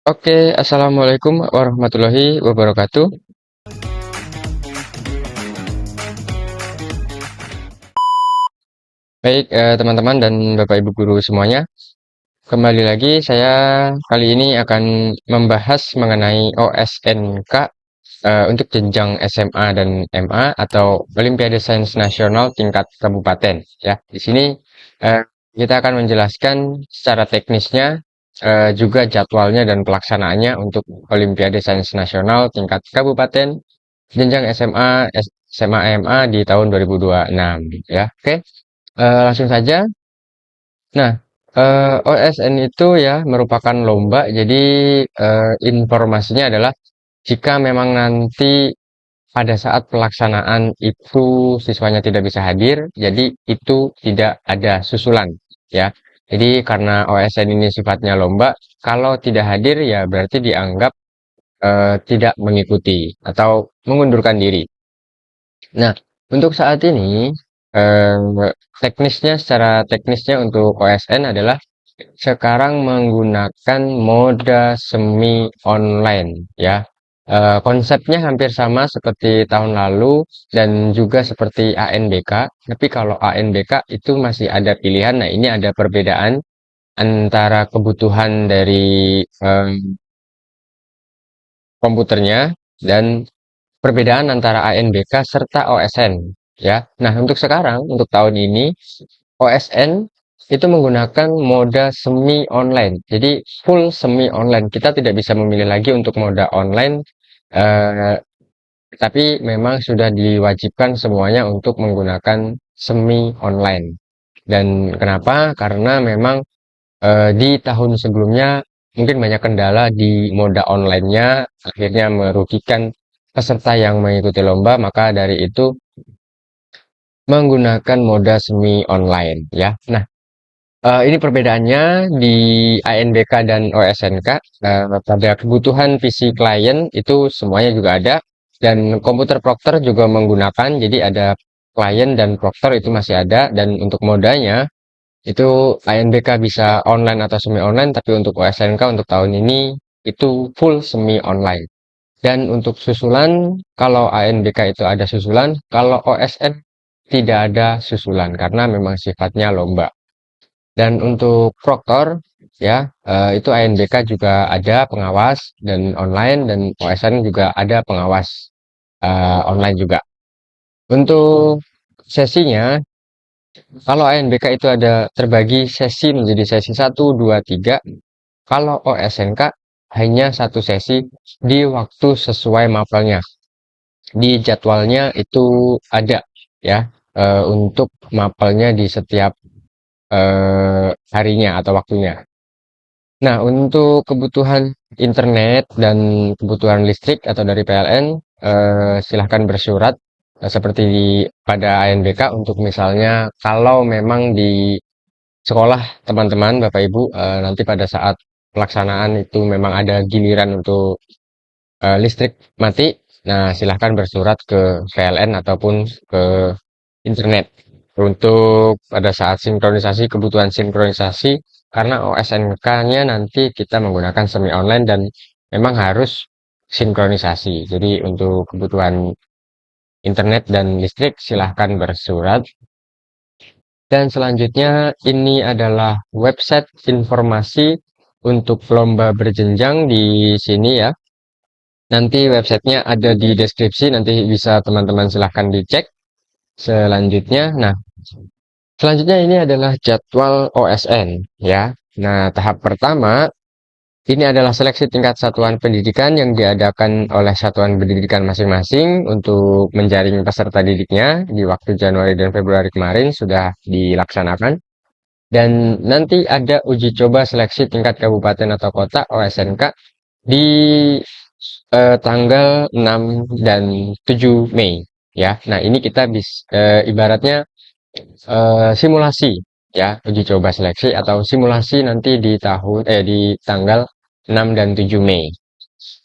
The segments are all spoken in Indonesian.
Oke, assalamualaikum warahmatullahi wabarakatuh. Baik, teman-teman dan Bapak Ibu guru semuanya, kembali lagi saya kali ini akan membahas mengenai OSNK untuk jenjang SMA dan MA atau Olimpiade Sains Nasional tingkat kabupaten. Ya, di sini eh, kita akan menjelaskan secara teknisnya juga jadwalnya dan pelaksanaannya untuk Olimpiade Sains Nasional tingkat kabupaten jenjang SMA, SMA, MA di tahun 2026 ya. Oke, langsung saja. Nah, OSN itu ya merupakan lomba. Jadi informasinya adalah jika memang nanti pada saat pelaksanaan itu siswanya tidak bisa hadir, jadi itu tidak ada susulan ya. Jadi karena OSN ini sifatnya lomba, kalau tidak hadir ya berarti dianggap tidak mengikuti atau mengundurkan diri. Nah, untuk saat ini, secara teknisnya untuk OSN adalah sekarang menggunakan moda semi online ya. Konsepnya hampir sama seperti tahun lalu dan juga seperti ANBK, tapi kalau ANBK itu masih ada pilihan. Nah, ini ada perbedaan antara kebutuhan dari komputernya dan perbedaan antara ANBK serta OSN ya. Nah, untuk sekarang untuk tahun ini OSN itu menggunakan moda semi online. Jadi full semi online. Kita tidak bisa memilih lagi untuk moda online eh, tapi memang sudah diwajibkan semuanya untuk menggunakan semi online. Dan kenapa? Karena memang di tahun sebelumnya mungkin banyak kendala di moda online-nya, akhirnya merugikan peserta yang mengikuti lomba, maka dari itu menggunakan moda semi online ya. Nah, ini perbedaannya di ANBK dan OSNK. Pada kebutuhan PC klien itu semuanya juga ada dan komputer Proctor juga menggunakan. Jadi ada klien dan Proctor itu masih ada dan untuk modanya itu ANBK bisa online atau semi online, tapi untuk OSNK untuk tahun ini itu full semi online. Dan untuk susulan, kalau ANBK itu ada susulan, kalau OSN tidak ada susulan karena memang sifatnya lomba. Dan untuk proktor, ya itu ANBK juga ada pengawas dan online dan OSN juga ada pengawas online juga. Untuk sesinya, kalau ANBK itu ada terbagi sesi menjadi sesi satu 2 3. Kalau OSNK hanya satu sesi di waktu sesuai mapelnya. Di jadwalnya itu ada ya untuk mapelnya di setiap harinya atau waktunya. Nah, untuk kebutuhan internet dan kebutuhan listrik atau dari PLN, silahkan bersurat seperti pada ANBK untuk misalnya kalau memang di sekolah teman-teman, Bapak Ibu, nanti pada saat pelaksanaan itu memang ada giliran untuk listrik mati, nah silahkan bersurat ke PLN ataupun ke internet untuk pada saat sinkronisasi, kebutuhan sinkronisasi, karena OSNK-nya nanti kita menggunakan semi online dan memang harus sinkronisasi. Jadi untuk kebutuhan internet dan listrik silahkan bersurat. Dan selanjutnya ini adalah website informasi untuk lomba berjenjang di sini ya. Nanti websitenya ada di deskripsi, nanti bisa teman-teman silahkan dicek. Selanjutnya, nah selanjutnya ini adalah jadwal OSN ya. Nah, tahap pertama ini adalah seleksi tingkat satuan pendidikan yang diadakan oleh satuan pendidikan masing-masing untuk menjaring peserta didiknya di waktu Januari dan Februari kemarin sudah dilaksanakan. Dan nanti ada uji coba seleksi tingkat kabupaten atau kota OSNK di tanggal 6 dan 7 Mei ya. Nah, ini kita ibaratnya simulasi ya, uji coba seleksi atau simulasi nanti di tanggal 6 dan 7 Mei.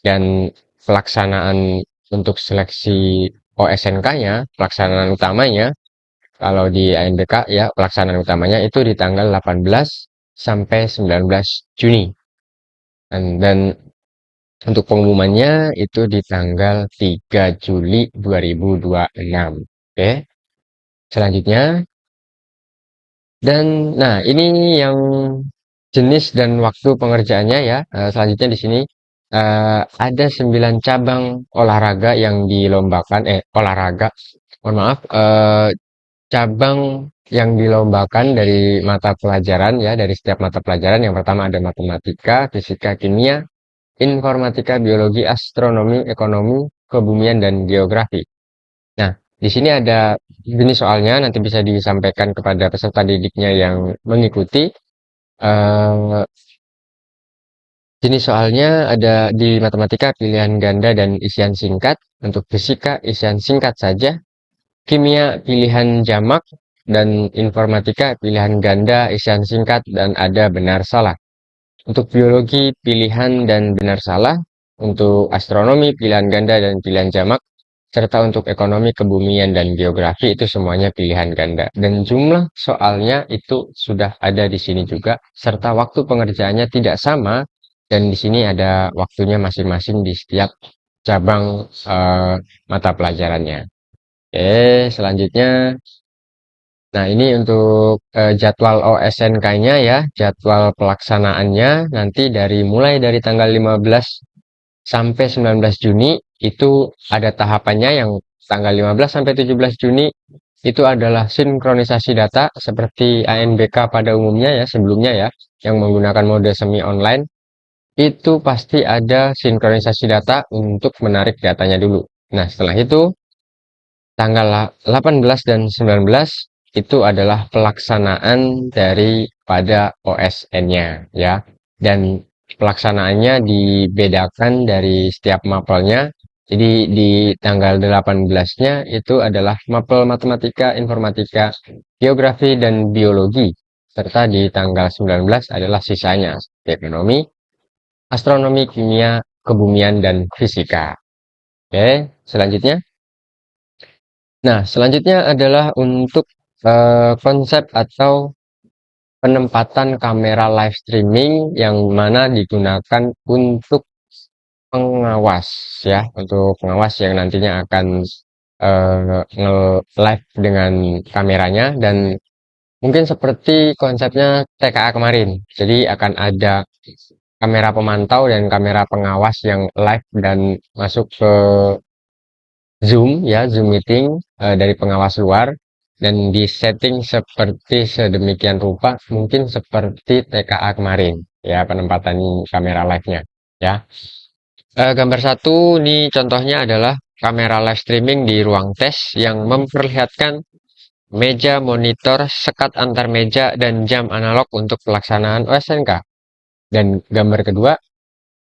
Dan pelaksanaan untuk seleksi OSNK-nya, pelaksanaan utamanya kalau di ANBK ya, pelaksanaan utamanya itu di tanggal 18 sampai 19 Juni. Dan Untuk pengumumannya itu di tanggal 3 Juli 2026. Oke, selanjutnya. Dan nah ini yang jenis dan waktu pengerjaannya ya. Selanjutnya di sini ada 9 cabang olahraga yang dilombakan. Olahraga, mohon maaf. Cabang yang dilombakan dari mata pelajaran ya, dari setiap mata pelajaran. Yang pertama ada matematika, fisika, kimia, informatika, biologi, astronomi, ekonomi, kebumian, dan geografi. Nah, di sini ada jenis soalnya, nanti bisa disampaikan kepada peserta didiknya yang mengikuti. Eh, Jenis soalnya ada di matematika pilihan ganda dan isian singkat, untuk fisika isian singkat saja, kimia pilihan jamak, dan informatika pilihan ganda, isian singkat, dan ada benar salah. Untuk biologi pilihan dan benar salah, untuk astronomi pilihan ganda dan pilihan jamak, serta untuk ekonomi, kebumian, dan geografi itu semuanya pilihan ganda. Dan jumlah soalnya itu sudah ada di sini juga, serta waktu pengerjaannya tidak sama, dan di sini ada waktunya masing-masing di setiap cabang mata pelajarannya. Oke, selanjutnya. Nah, ini untuk jadwal OSNK-nya ya, jadwal pelaksanaannya nanti mulai dari tanggal 15 sampai 19 Juni itu ada tahapannya. Yang tanggal 15 sampai 17 Juni itu adalah sinkronisasi data seperti ANBK pada umumnya ya, sebelumnya ya, yang menggunakan mode semi online. Itu pasti ada sinkronisasi data untuk menarik datanya dulu. Nah, setelah itu tanggal 18 dan 19 itu adalah pelaksanaan daripada OSN-nya ya. Dan pelaksanaannya dibedakan dari setiap mapelnya. Jadi di tanggal 18-nya itu adalah mapel matematika, informatika, geografi, dan biologi. Serta di tanggal 19 adalah sisanya, ekonomi, astronomi, kimia, kebumian, dan fisika. Oke, selanjutnya. Nah, selanjutnya adalah untuk konsep atau penempatan kamera live streaming yang mana digunakan untuk pengawas ya, untuk pengawas yang nantinya akan nge-live dengan kameranya. Dan mungkin seperti konsepnya TKA kemarin. Jadi akan ada kamera pemantau dan kamera pengawas yang live dan masuk ke Zoom ya, Zoom meeting dari pengawas luar, dan di setting seperti sedemikian rupa, mungkin seperti TKA kemarin ya, penempatan kamera live-nya ya. Gambar satu ini contohnya adalah kamera live streaming di ruang tes yang memperlihatkan meja monitor, sekat antar meja, dan jam analog untuk pelaksanaan OSNK. Dan gambar kedua,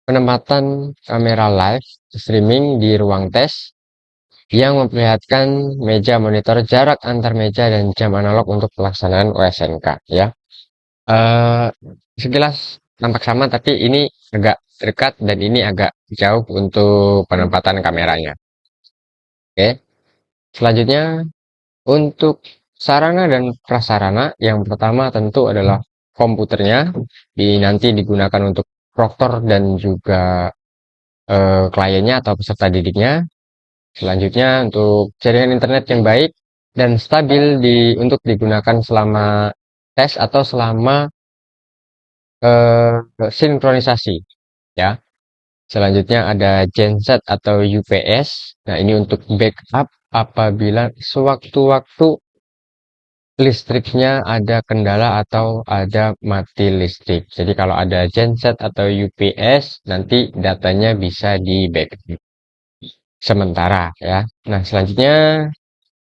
penempatan kamera live streaming di ruang tes yang memperlihatkan meja monitor, jarak antar meja, dan jam analog untuk pelaksanaan OSNK ya. Eh, Sekilas nampak sama, tapi ini agak dekat dan ini agak jauh untuk penempatan kameranya. Oke, selanjutnya untuk sarana dan prasarana, yang pertama tentu adalah komputernya, nanti digunakan untuk proktor dan juga kliennya atau peserta didiknya. Selanjutnya untuk jaringan internet yang baik dan stabil untuk digunakan selama tes atau selama sinkronisasi ya. Selanjutnya ada genset atau UPS. Nah, ini untuk backup apabila sewaktu-waktu listriknya ada kendala atau ada mati listrik. Jadi kalau ada genset atau UPS, nanti datanya bisa di backup sementara ya. Nah, selanjutnya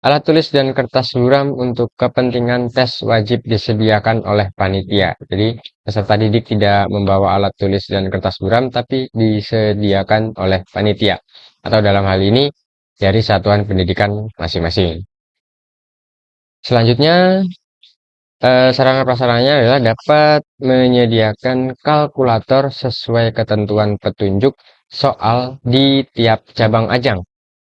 alat tulis dan kertas suram untuk kepentingan tes wajib disediakan oleh panitia. Jadi peserta didik tidak membawa alat tulis dan kertas suram, tapi disediakan oleh panitia atau dalam hal ini dari satuan pendidikan masing-masing. Selanjutnya sarana prasarananya adalah dapat menyediakan kalkulator sesuai ketentuan petunjuk soal di tiap cabang ajang.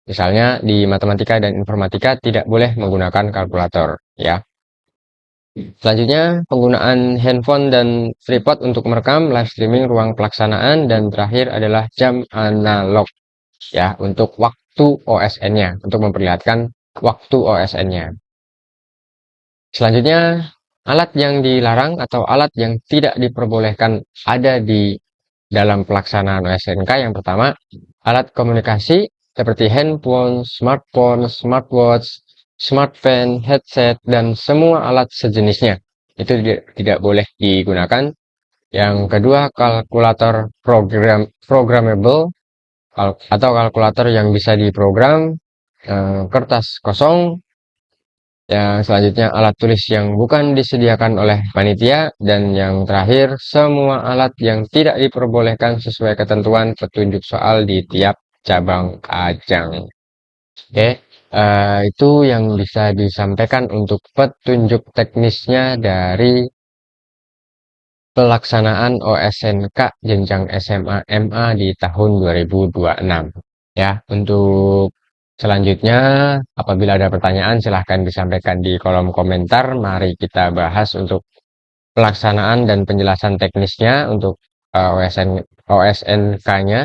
Misalnya di matematika dan informatika tidak boleh menggunakan kalkulator ya. Selanjutnya, penggunaan handphone dan tripod untuk merekam live streaming ruang pelaksanaan, dan terakhir adalah jam analog ya untuk waktu OSN-nya, untuk memperlihatkan waktu OSN-nya. Selanjutnya, alat yang dilarang atau alat yang tidak diperbolehkan ada di dalam pelaksanaan OSNK. Yang pertama, alat komunikasi seperti handphone, smartphone, smartwatch, smartphone, headset, dan semua alat sejenisnya. Itu tidak boleh digunakan. Yang kedua, kalkulator programmable atau kalkulator yang bisa diprogram, kertas kosong. Yang selanjutnya, alat tulis yang bukan disediakan oleh panitia. Dan yang terakhir, semua alat yang tidak diperbolehkan sesuai ketentuan petunjuk soal di tiap cabang ajang. Oke, itu yang bisa disampaikan untuk petunjuk teknisnya dari pelaksanaan OSNK jenjang SMA MA di tahun 2026. Ya, untuk selanjutnya, apabila ada pertanyaan, silahkan disampaikan di kolom komentar. Mari kita bahas untuk pelaksanaan dan penjelasan teknisnya untuk OSNK-nya.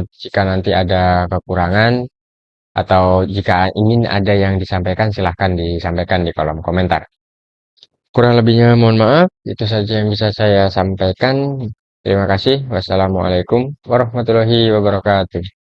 Jika nanti ada kekurangan atau jika ingin ada yang disampaikan, silahkan disampaikan di kolom komentar. Kurang lebihnya mohon maaf, itu saja yang bisa saya sampaikan. Terima kasih. Wassalamualaikum warahmatullahi wabarakatuh.